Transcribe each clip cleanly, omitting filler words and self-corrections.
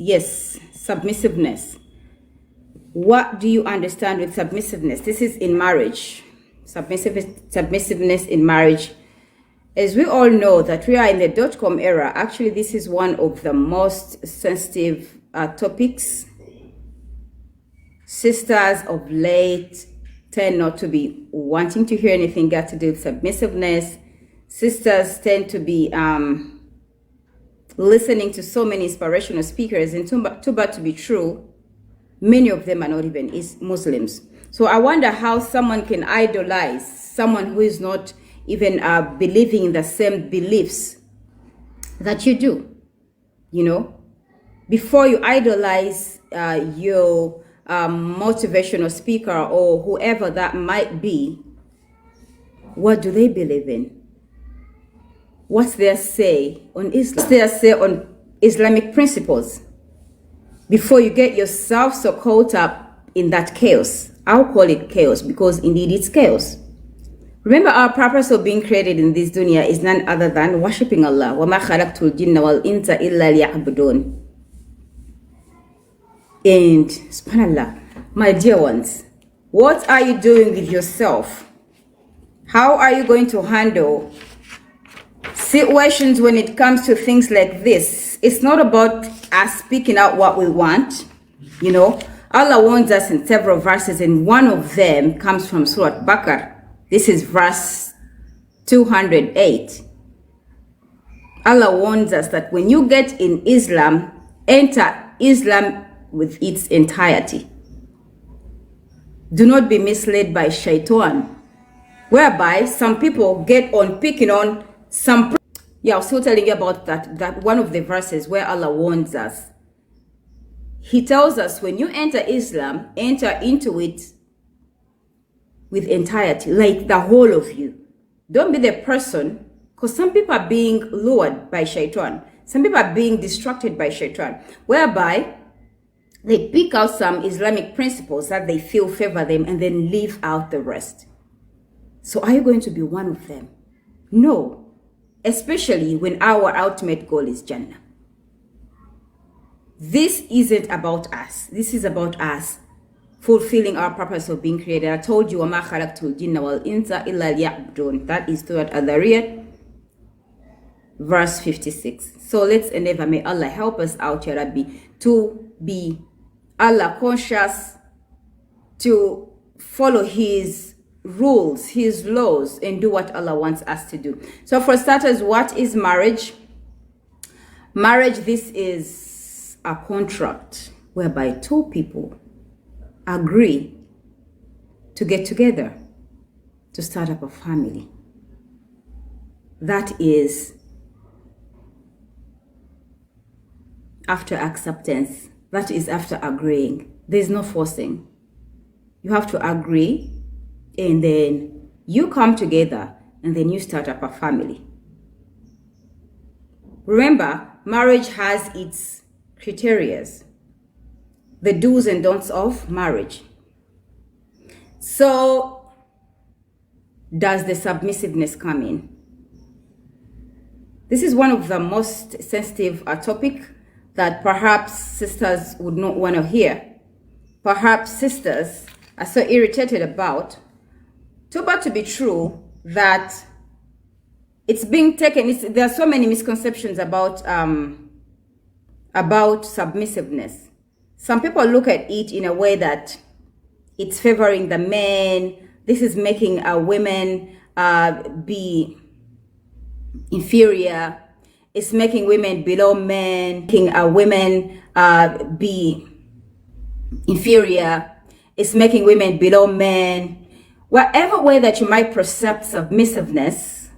Yes, submissiveness. What do you understand with submissiveness? This is in marriage. Submissiveness in marriage. As we all know that we are in the dot-com era, actually this is one of the most sensitive topics. Sisters of late tend not to be wanting to hear anything got to do with submissiveness. Sisters tend to be listening to so many inspirational speakers, and too bad to be true, many of them are not even Muslims. So I wonder how someone can idolize someone who is not even believing in the same beliefs that you do. You know, before you idolize your motivational speaker or whoever that might be, what do they believe in? What's their say on Islam? What's their say on Islamic principles? Before you get yourself so caught up in that chaos. I'll call it chaos because indeed it's chaos. Remember, our purpose of being created in this dunya is none other than worshipping Allah. وَمَا خَلَقْتُ الْجِنَّ وَالْإِنسَ إِلَّا لِيَعْبُدُونَ. And subhanallah, my dear ones, what are you doing with yourself? How are you going to handle situations when it comes to things like this? It's not about us speaking out what we want. You know, Allah warns us in several verses, and one of them comes from Surah Baqarah. This is verse 208. Allah warns us that when you get in Islam, enter Islam with its entirety. Do not be misled by shaitan, whereby some people get on picking on some. Yeah, I was still telling you about that one of the verses where Allah warns us. He tells us when you enter Islam, enter into it with entirety, like the whole of you. Don't be the person, because some people are being lured by shaitan. Some people are being distracted by shaitan, whereby they pick out some Islamic principles that they feel favor them and then leave out the rest. So are you going to be one of them? No. Especially when our ultimate goal is Jannah. This isn't about us. This is about us fulfilling our purpose of being created. I told you, وَمَا خَلَقْتُ الْجِنَّ وَالْإِنسَ إِلَّا لِيَعْبُدُونَ. That is Surah Al-Dhariyat, verse 56. So let's endeavor, may Allah help us out, Ya Rabbi, to be Allah conscious, to follow His rules, His laws, and do what Allah wants us to do. So for starters, what is marriage? Marriage, this is a contract whereby two people agree to get together to start up a family. That is after acceptance. That is after agreeing. There's no forcing. You have to agree, and then you come together, and then you start up a family. Remember, marriage has its criteria, the do's and don'ts of marriage. So, does the submissiveness come in? This is one of the most sensitive topic that perhaps sisters would not want to hear. Perhaps sisters are so irritated about. Too bad to be true that it's being taken. There are so many misconceptions about submissiveness. Some people look at it in a way that it's favoring the men. This is making women be inferior. It's making women below men, making women be inferior. It's making women below men. Whatever way that you might perceive submissiveness,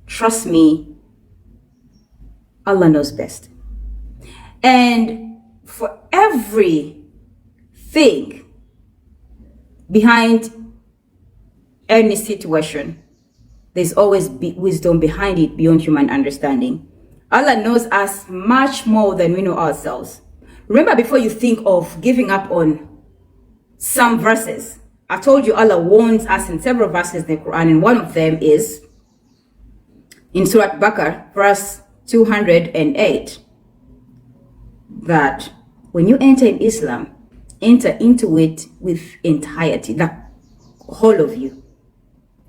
trust me, Allah knows best. And for everything behind any situation, there's always wisdom behind it beyond human understanding. Allah knows us much more than we know ourselves. Remember, before you think of giving up on some verses, I told you Allah warns us in several verses in the Quran, and one of them is in Surah Baqarah, verse 208, that when you enter in Islam, enter into it with entirety, the whole of you.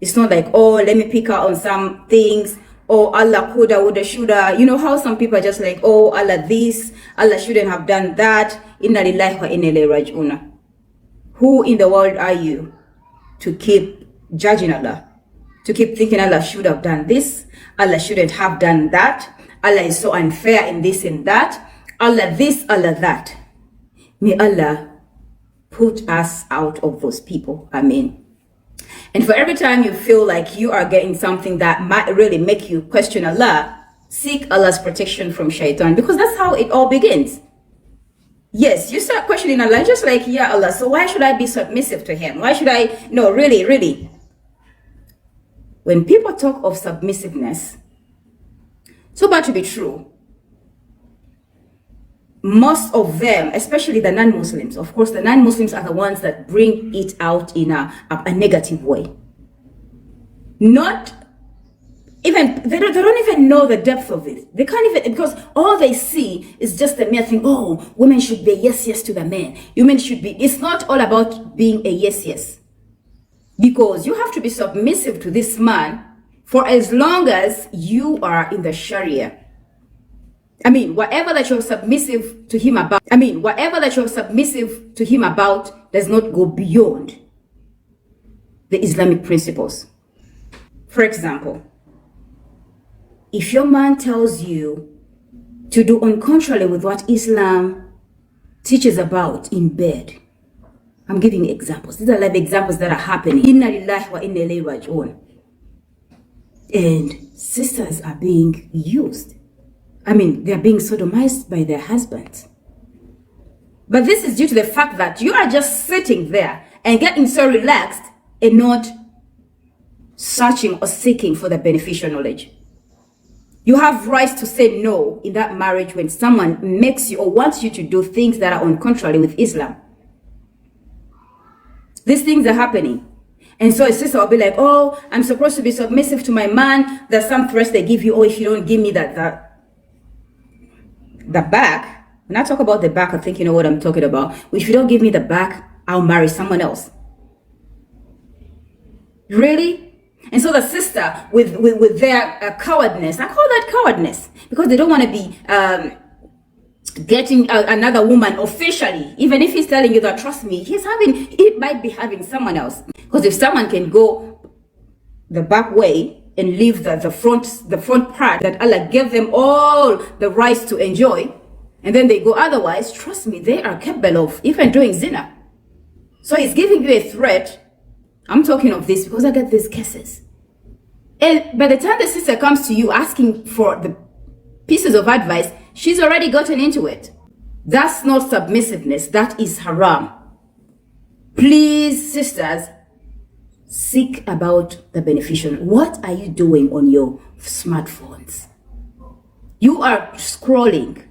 It's not like, oh, let me pick out on some things. Oh, Allah coulda, woulda, shoulda. You know how some people are just like, oh, Allah this, Allah shouldn't have done that. Inna lillahi wa inna ilayhi raji'un. Who in the world are you to keep judging Allah? To keep thinking Allah should have done this, Allah shouldn't have done that. Allah is so unfair in this and that. Allah this, Allah that. May Allah put us out of those people. Amen. And for every time you feel like you are getting something that might really make you question Allah, seek Allah's protection from shaitan, because that's how it all begins. Yes, you start questioning Allah, just like, yeah, Allah, so why should I be submissive to him? Why should I? No, really. When people talk of submissiveness, so bad to be true, most of them, especially the non-Muslims, of course, the non-Muslims are the ones that bring it out in a negative way. Not even, they don't even know the depth of it. They can't even, because all they see is just the mere thing, oh, women should be yes to the men. Women should be, it's not all about being a yes. Because you have to be submissive to this man for as long as you are in the Sharia. I mean, whatever that you're submissive to him about, does not go beyond the Islamic principles. For example, if your man tells you to do contrary with what Islam teaches about in bed, I'm giving examples. These are live examples that are happening. Inna lillahi wa inna ilayhi raji'un. And sisters are being used. I mean, they're being sodomized by their husbands. But this is due to the fact that you are just sitting there and getting so relaxed and not searching or seeking for the beneficial knowledge. You have rights to say no in that marriage when someone makes you or wants you to do things that are on contrary with Islam. These things are happening. And so a sister will be like, oh, I'm supposed to be submissive to my man. There's some threats they give you. Oh, if you don't give me the back. When I talk about the back, I think you know what I'm talking about. If you don't give me the back, I'll marry someone else. Really? And so the sister, with their cowardness, I call that cowardness, because they don't want to be getting another woman officially, even if he's telling you that, trust me, he might be having someone else. Because if someone can go the back way and leave the front part that Allah gave them all the rights to enjoy, and then they go otherwise, trust me, they are capable of even doing zina. So he's giving you a threat. I'm talking of this because I get these cases. And by the time the sister comes to you asking for the pieces of advice, she's already gotten into it. That's not submissiveness. That is haram. Please, sisters, seek about the beneficial. What are you doing on your smartphones? You are scrolling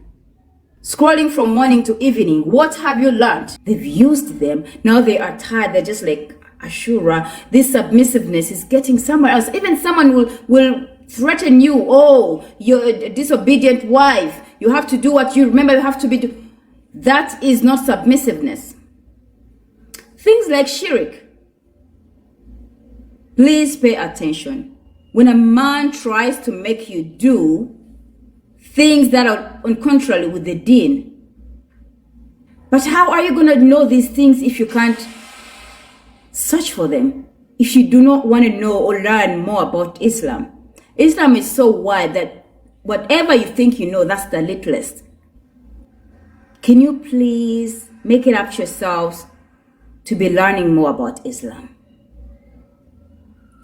from morning to evening. What have you learned? They've used them. Now they are tired. They're just like, Ashura, this submissiveness is getting somewhere else. Even someone will threaten you. Oh, you're a disobedient wife. You have to do what you remember you have to be. That is not submissiveness. Things like shirk. Please pay attention. When a man tries to make you do things that are on contrary with the deen, but how are you going to know these things if you can't search for them? If you do not want to know or learn more about Islam. Islam is so wide that whatever you think you know, that's the littlest. Can you please make it up to yourselves to be learning more about Islam?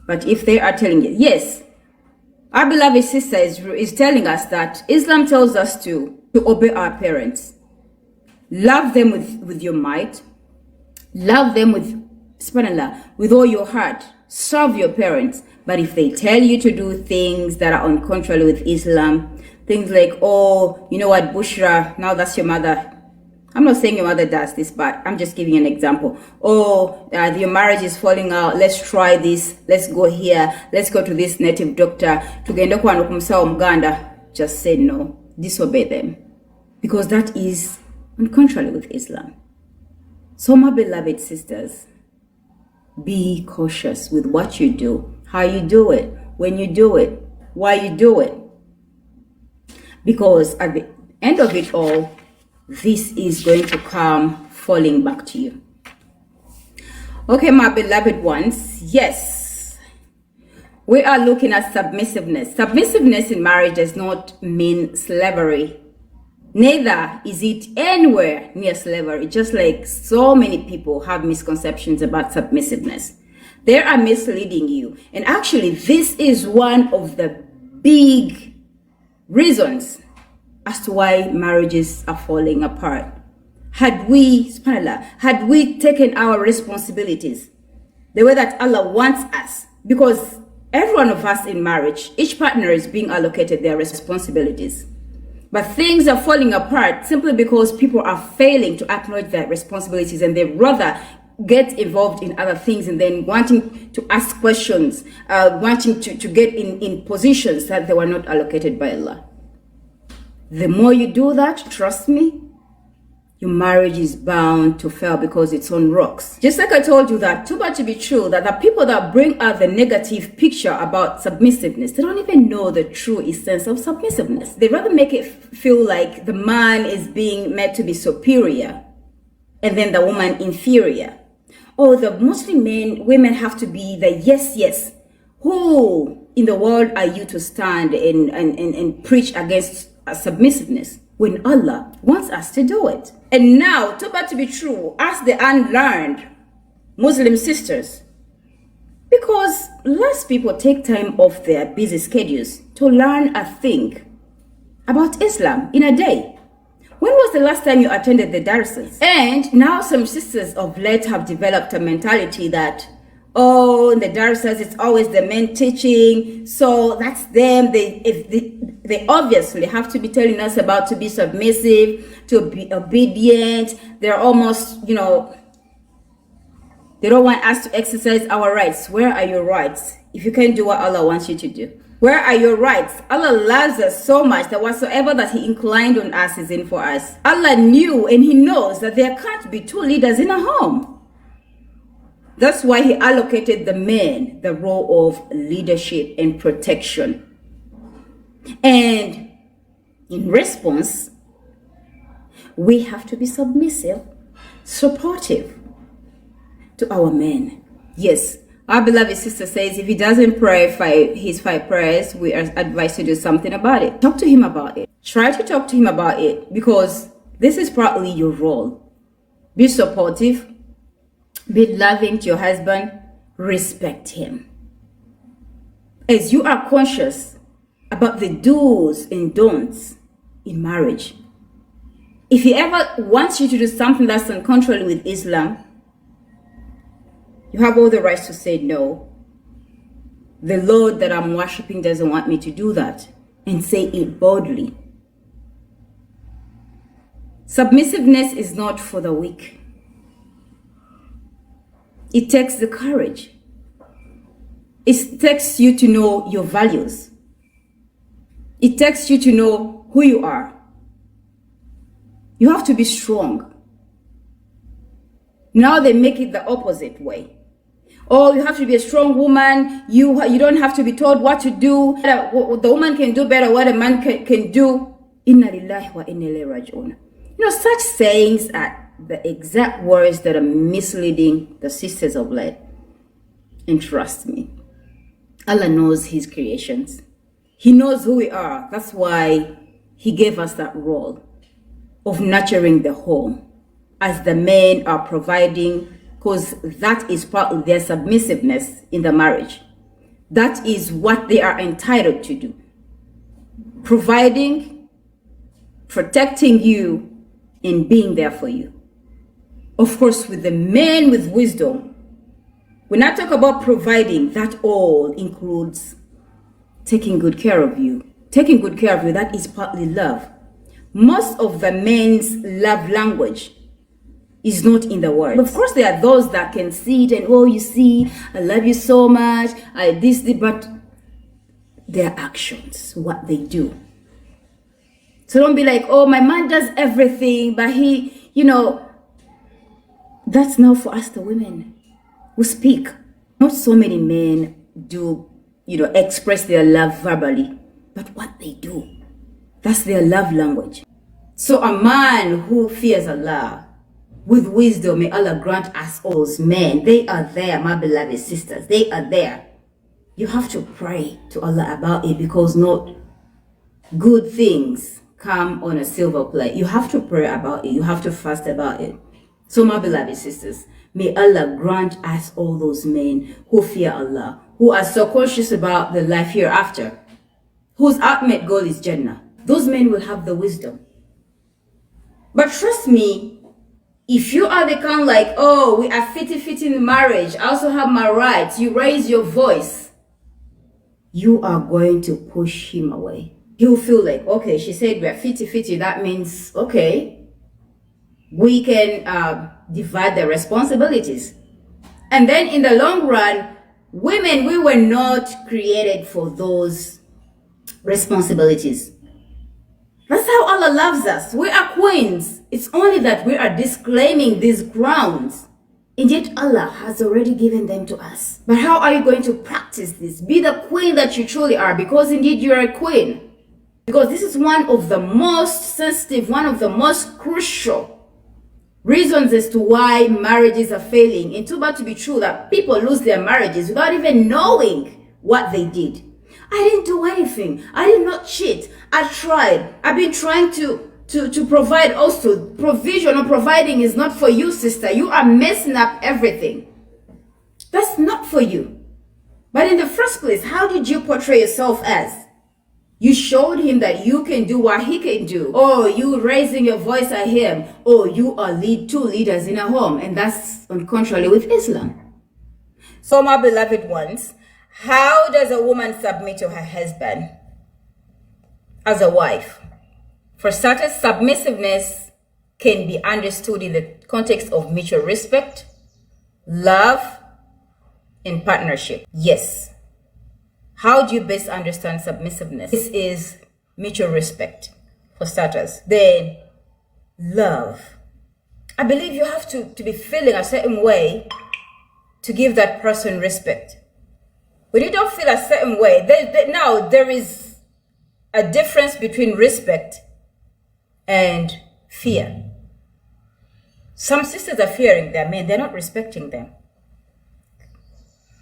But if they are telling you, yes, our beloved sister is telling us that Islam tells us to obey our parents. Love them with your might. Love them with, subhanallah, with all your heart. Serve your parents. But if they tell you to do things that are on contrary with Islam, things like, oh, you know what, Bushra, now that's your mother. I'm not saying your mother does this, but I'm just giving you an example. Oh, your marriage is falling out. Let's try this. Let's go here. Let's go to this native doctor. Tugenda kwa nukumsawa mganda. Just say no. Disobey them. Because that is and contrary with Islam. So my beloved sisters, be cautious with what you do, how you do it, when you do it, why you do it. Because at the end of it all, this is going to come falling back to you. Okay, my beloved ones, yes, we are looking at submissiveness. Submissiveness in marriage does not mean slavery. Neither is it anywhere near slavery, just like so many people have misconceptions about submissiveness. They are misleading you. And actually, this is one of the big reasons as to why marriages are falling apart. Had we taken our responsibilities the way that Allah wants us, because every one of us in marriage, each partner is being allocated their responsibilities. But things are falling apart simply because people are failing to acknowledge their responsibilities, and they rather get involved in other things and then wanting to ask questions, wanting to get in positions that they were not allocated by Allah. The more you do that, trust me, your marriage is bound to fail because it's on rocks. Just like I told you that, too bad to be true, that the people that bring out the negative picture about submissiveness, they don't even know the true essence of submissiveness. They rather make it feel like the man is being meant to be superior and then the woman inferior. Oh, the Muslim women have to be the yes. Who in the world are you to stand and preach against submissiveness when Allah wants us to do it? And now, too bad to be true, ask the unlearned Muslim sisters, because less people take time off their busy schedules to learn a thing about Islam in a day. When was the last time you attended the darsas? And now some sisters of late have developed a mentality that, oh, in the darsas it's always the men teaching, so that's them. They obviously have to be telling us about to be submissive, to be obedient. They're almost, they don't want us to exercise our rights. Where are your rights if you can't do what Allah wants you to do? Where are your rights? Allah loves us so much that whatsoever that He inclined on us is in for us. Allah knew and He knows that there can't be two leaders in a home. That's why He allocated the men the role of leadership and protection. And in response, we have to be submissive, supportive to our men. Yes, our beloved sister says if he doesn't pray his 5 prayers, we are advised to do something about it. Talk to him about it. Try to talk to him about it, because this is partly your role. Be supportive, be loving to your husband, respect him. As you are conscious about the do's and don'ts in marriage, if he ever wants you to do something that's in contrary with Islam, you have all the rights to say no. The Lord that I'm worshiping doesn't want me to do that, and say it boldly. Submissiveness is not for the weak. It takes the courage. It takes you to know your values. It takes you to know who you are. You have to be strong. Now they make it the opposite way. Oh, you have to be a strong woman. You don't have to be told what to do. The woman can do better what a man can do. Inna lillahi wa inna ilayhi raji'un. Such sayings are the exact words that are misleading the sisters of light. And trust me, Allah knows His creations. He knows who we are. That's why He gave us that role of nurturing the home, as the men are providing, because that is part of their submissiveness in the marriage. That is what they are entitled to do. Providing, protecting you, and being there for you. Of course, with the men with wisdom, when I talk about providing, that all includes taking good care of you. Taking good care of you, that is partly love. Most of the men's love language is not in the words. Of course, there are those that can see it and, oh, you see, I love you so much, but their actions, what they do. So don't be like, oh, my man does everything, but he, that's not for us, the women who speak. Not so many men do, express their love verbally, but what they do, that's their love language. So a man who fears Allah with wisdom, may Allah grant us all those men. They are there, my beloved sisters. They are there. You have to pray to Allah about it, because not good things come on a silver plate. You have to pray about it. You have to fast about it. So my beloved sisters, may Allah grant us all those men who fear Allah, who are so conscious about the life hereafter, whose ultimate goal is Jannah. Those men will have the wisdom. But trust me, if you are the kind like, oh, we are 50-50 in marriage, I also have my rights, you raise your voice, you are going to push him away. He'll feel like, okay, she said we're 50-50, that means, okay, we can divide the responsibilities. And then in the long run, women, we were not created for those responsibilities. That's how Allah loves us. We are queens. It's only that we are disclaiming these grounds. And yet Allah has already given them to us. But how are you going to practice this? Be the queen that you truly are, because indeed you are a queen. Because this is one of the most sensitive, one of the most crucial reasons as to why marriages are failing. And too bad to be true that people lose their marriages without even knowing what they did. I didn't do anything. I did not cheat. I tried. I've been trying to provide also. Provision or providing is not for you, sister. You are messing up everything. That's not for you. But in the first place, how did you portray yourself as? You showed him that you can do what he can do. Oh, you raising your voice at him. Oh, you are two leaders in a home. And that's on contrary with Islam. So my beloved ones, how does a woman submit to her husband as a wife? For starters, submissiveness can be understood in the context of mutual respect, love, and partnership. Yes. How do you best understand submissiveness? This is mutual respect, for starters. Then, love. I believe you have to be feeling a certain way to give that person respect. When you don't feel a certain way, now there is a difference between respect and fear. Some sisters are fearing their men, they're not respecting them.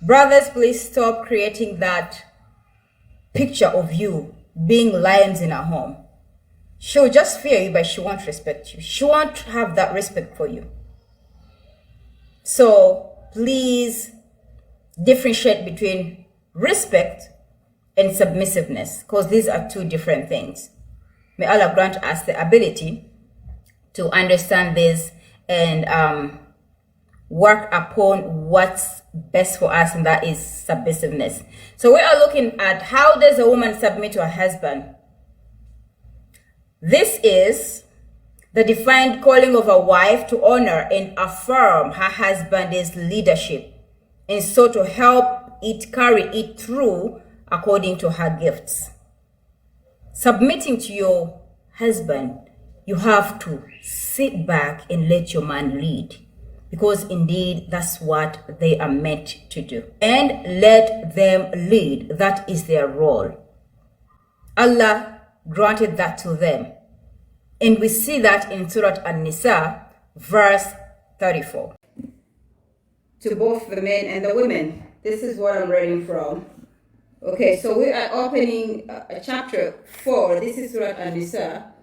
Brothers, please stop creating that picture of you being lions in a home. She'll just fear you, but she won't respect you. She won't have that respect for you. So please differentiate between respect and submissiveness, because these are two different things. May Allah grant us the ability to understand this and work upon what's best for us, and that is submissiveness. So we are looking at how does a woman submit to her husband. This is the defined calling of a wife to honor and affirm her husband's leadership, and so to help it carry it through according to her gifts. Submitting to your husband, you have to sit back and let your man lead, because indeed that's what they are meant to do. And let them lead. That is their role. Allah granted that to them. And we see that in Surah An-Nisa, verse 34. To both the men and the women. This is what I'm reading from. Okay, so we are opening chapter 4. This is Surah An-Nisa,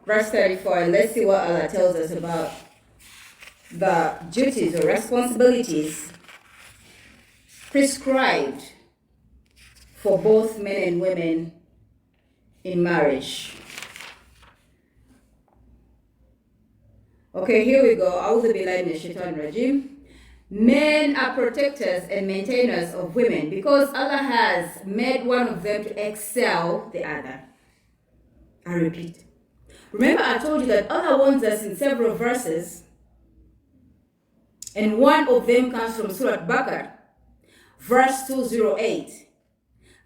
verse 34. And let's see what Allah tells us about the duties or responsibilities prescribed for both men and women in marriage. Okay, here we go. A'udhu billahi minash shaitanir rajim. Men are protectors and maintainers of women because Allah has made one of them to excel the other. I repeat. Remember, I told you that Allah warns us in several verses, and one of them comes from Surah Bakr, verse 208.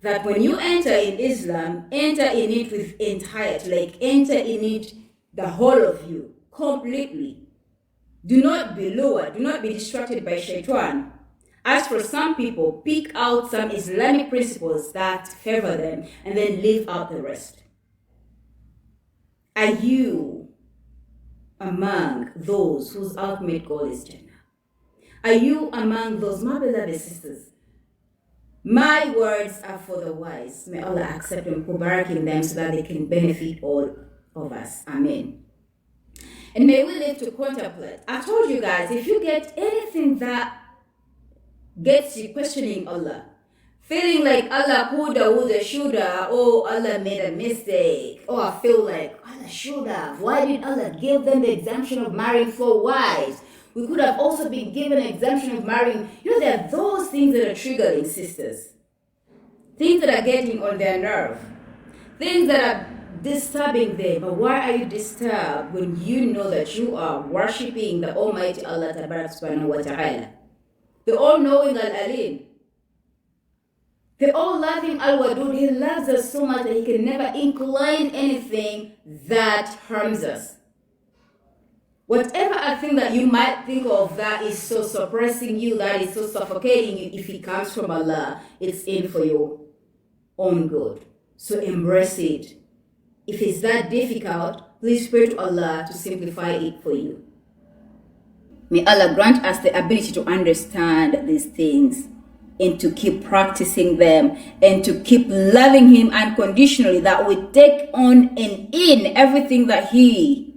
that when you enter in Islam, enter in it with entirety, like enter in it the whole of you, completely. Do not be lured, do not be distracted by shaitan. As for some people, pick out some Islamic principles that favor them and then leave out the rest. Are you among those whose ultimate goal is Jannah? Are you among those, my beloved sisters? My words are for the wise. May Allah accept and barak in them so that they can benefit all of us. Amen. And may we live to contemplate. I told you guys, if you get anything that gets you questioning Allah, feeling like Allah coulda, woulda, shoulda, oh, Allah made a mistake, oh, I feel like Allah should have. Why did Allah give them the exemption of marrying four wives? We could have also been given an exemption of marrying. You know, there are those things that are triggering, sisters. Things that are getting on their nerve. Things that are disturbing them. But why are you disturbed when you know that you are worshipping the Almighty Allah subhanahu wa ta'ala? The all-knowing Al-Alim. The all-loving Al-Wadud. He loves us so much that he can never incline anything that harms us. Whatever I think that you might think of that is so suppressing you, that is so suffocating you, if it comes from Allah, it's in for your own good. So embrace it. If it's that difficult, please pray to Allah to simplify it for you. May Allah grant us the ability to understand these things and to keep practicing them and to keep loving Him unconditionally, that we take on and in everything that He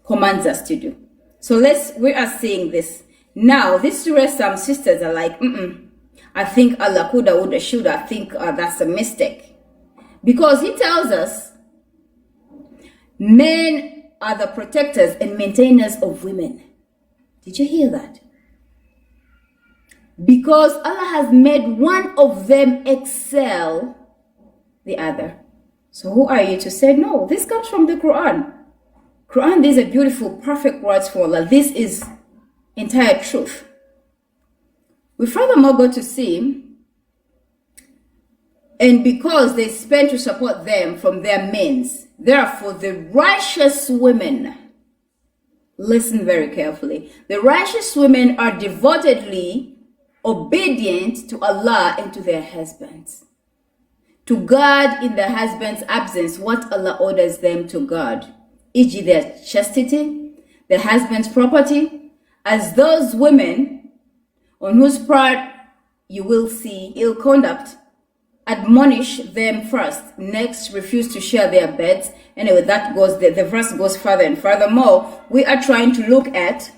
commands us to do. So we are seeing this. Now, this surah, some sisters are like, I think Allah coulda, woulda, shoulda. I think that's a mistake. Because He tells us, men are the protectors and maintainers of women. Did you hear that? Because Allah has made one of them excel the other. So who are you to say no? This comes from the Quran. Quran, these are beautiful, perfect words for Allah. This is entire truth. We furthermore go to see, and because they spend to support them from their means, therefore the righteous women, listen very carefully, the righteous women are devotedly obedient to Allah and to their husbands, to guard in the husband's absence what Allah orders them to guard, e.g. their chastity, the husband's property, as those women on whose part you will see ill conduct, admonish them first, next refuse to share their beds. Anyway, that goes, the verse goes further, and furthermore, we are trying to look at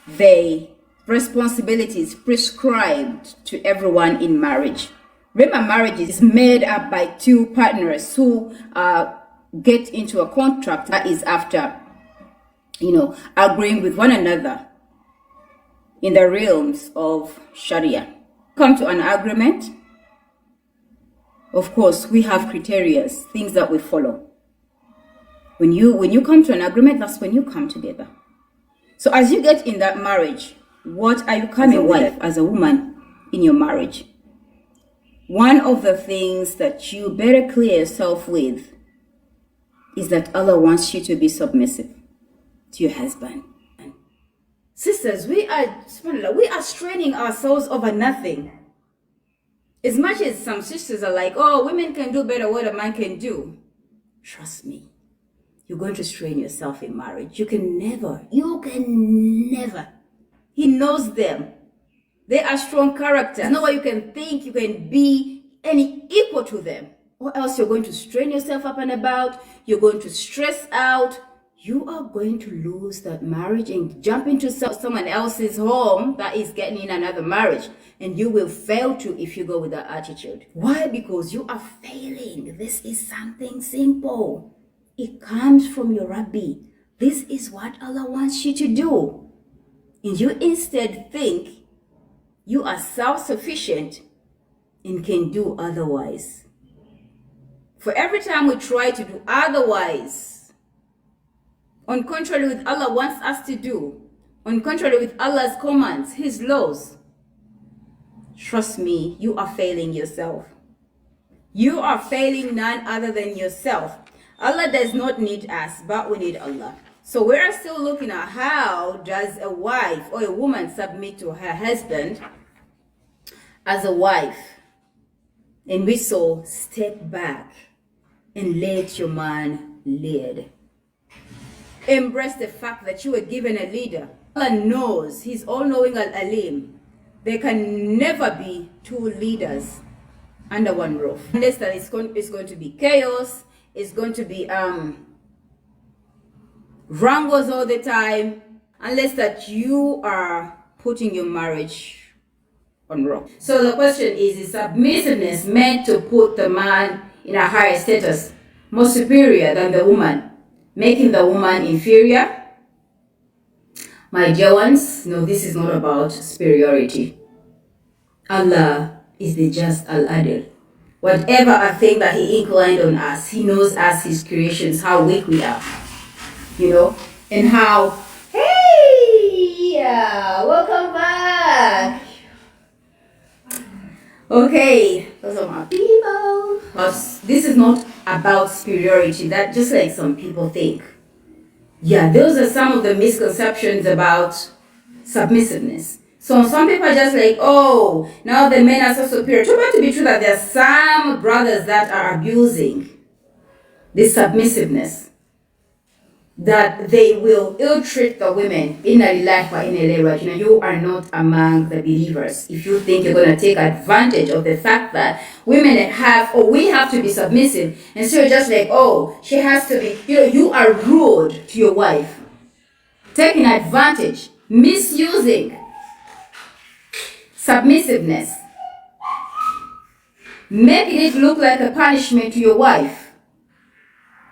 the responsibilities prescribed to everyone in marriage. Remember, marriage is made up by two partners who get into a contract that is after, agreeing with one another in the realms of Sharia. Come to an agreement. Of course, we have criteria, things that we follow. When you come to an agreement, that's when you come together. So as you get in that marriage, what are you coming with as a woman in your marriage? One of the things that you better clear yourself with is that Allah wants you to be submissive to your husband. Sisters, we are straining ourselves over nothing. As much as some sisters are like, oh, women can do better what a man can do. Trust me, you're going to strain yourself in marriage. You can never. He knows them. They are strong characters. There's no way you can think you can be any equal to them. Or else you're going to strain yourself up and about. You're going to stress out. You are going to lose that marriage and jump into someone else's home that is getting in another marriage. And you will fail to if you go with that attitude. Why? Because you are failing. This is something simple. It comes from your Rabbi. This is what Allah wants you to do. And you instead think you are self-sufficient and can do otherwise. For every time we try to do otherwise, on contrary with Allah wants us to do, on contrary with Allah's commands, His laws, trust me, you are failing yourself. You are failing none other than yourself. Allah does not need us, but we need Allah. So we are still looking at how does a wife or a woman submit to her husband as a wife. And we saw step back and let your man lead. Embrace the fact that you were given a leader. Allah knows, He's all-knowing Al-Alim. There can never be two leaders under one roof. Unless that it's going to be chaos, it's going to be wrangles all the time, unless that you are putting your marriage on rock. So the question is submissiveness meant to put the man in a higher status, more superior than the woman, making the woman inferior? My dear ones, no, this is not about superiority. Allah is the just Al-Adil. Whatever a thing that He inclined on us, He knows as His creations how weak we are, and how, hey, welcome back. Okay, those are my people. But this is not about superiority, that just like some people think. Yeah, those are some of the misconceptions about submissiveness. So some people are just like, oh, now the men are so superior. Too bad to be true that there are some brothers that are abusing this submissiveness, that they will ill-treat the women. Inna lillahi wa inna ilayhi raji'un. You are not among the believers if you think you're going to take advantage of the fact that women we have to be submissive. And so you're just like, oh, she has to be, you are rude to your wife. Taking advantage, misusing submissiveness, making it look like a punishment to your wife.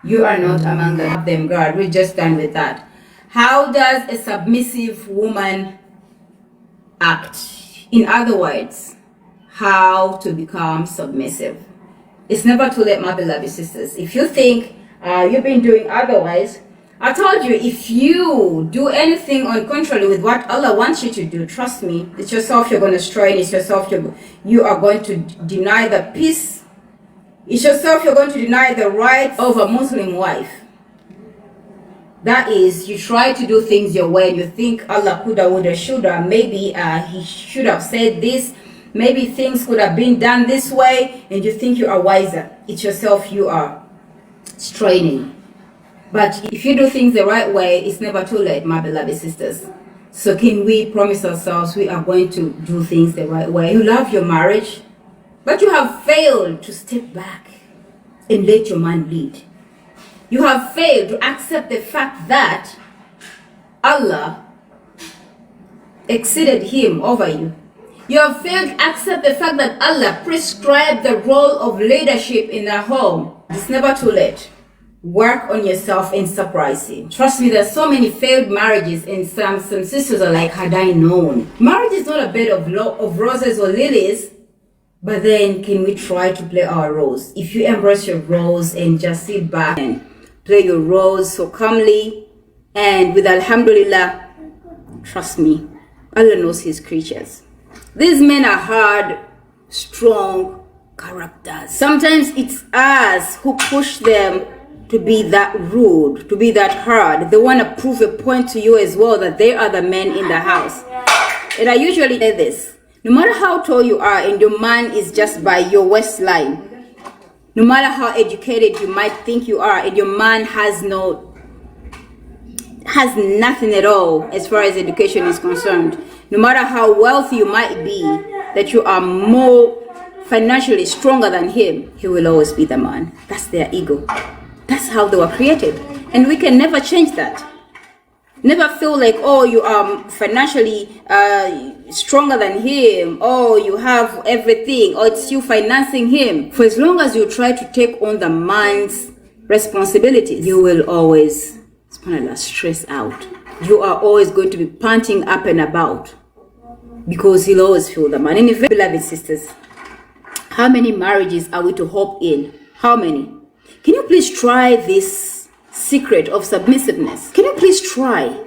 You are not among them, God. We're just done with that. How does a submissive woman act? In other words, how to become submissive. It's never too late, my beloved sisters. If you think you've been doing otherwise, I told you, if you do anything on contrary with what Allah wants you to do, trust me, it's yourself you're going to strain. It's yourself you are going to deny the peace. It's yourself you're going to deny the rights of a Muslim wife. That is, you try to do things your way and you think Allah coulda, woulda, shoulda. Maybe He should have said this. Maybe things could have been done this way, and you think you are wiser. It's yourself you are straining. But if you do things the right way, it's never too late, my beloved sisters. So can we promise ourselves we are going to do things the right way? You love your marriage, but you have failed to step back and let your man lead. You have failed to accept the fact that Allah exceeded him over you. You have failed to accept the fact that Allah prescribed the role of leadership in the home. It's never too late. Work on yourself and surprise Him. Trust me, there's so many failed marriages, and some sisters are like, had I known. Marriage is not a bed of roses or lilies, but then can we try to play our roles? If you embrace your roles and just sit back and play your roles so calmly and with Alhamdulillah, trust me, Allah knows His creatures. These men are hard, strong characters. Sometimes it's us who push them to be that rude, to be that hard. They want to prove a point to you as well that they are the men in the house. And I usually say this, no matter how tall you are and your man is just by your waistline, no matter how educated you might think you are and your man has nothing at all as far as education is concerned, no matter how wealthy you might be, that you are more financially stronger than him, he will always be the man. That's their ego. That's how they were created. And we can never change that. Never feel like, oh, you are financially stronger than him. Oh, you have everything. Or it's you financing him. For as long as you try to take on the man's responsibilities, you will always, subhanAllah, stress out. You are always going to be panting up and about because he'll always feel the man. And if, beloved sisters, how many marriages are we to hope in? How many? Can you please try this secret of submissiveness? Can you please try?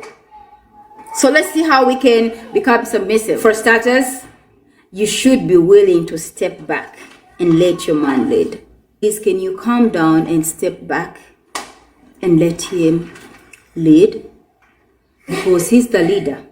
So let's see how we can become submissive. For starters, you should be willing to step back and let your man lead. is, can you calm down and step back and let him lead? Because he's the leader.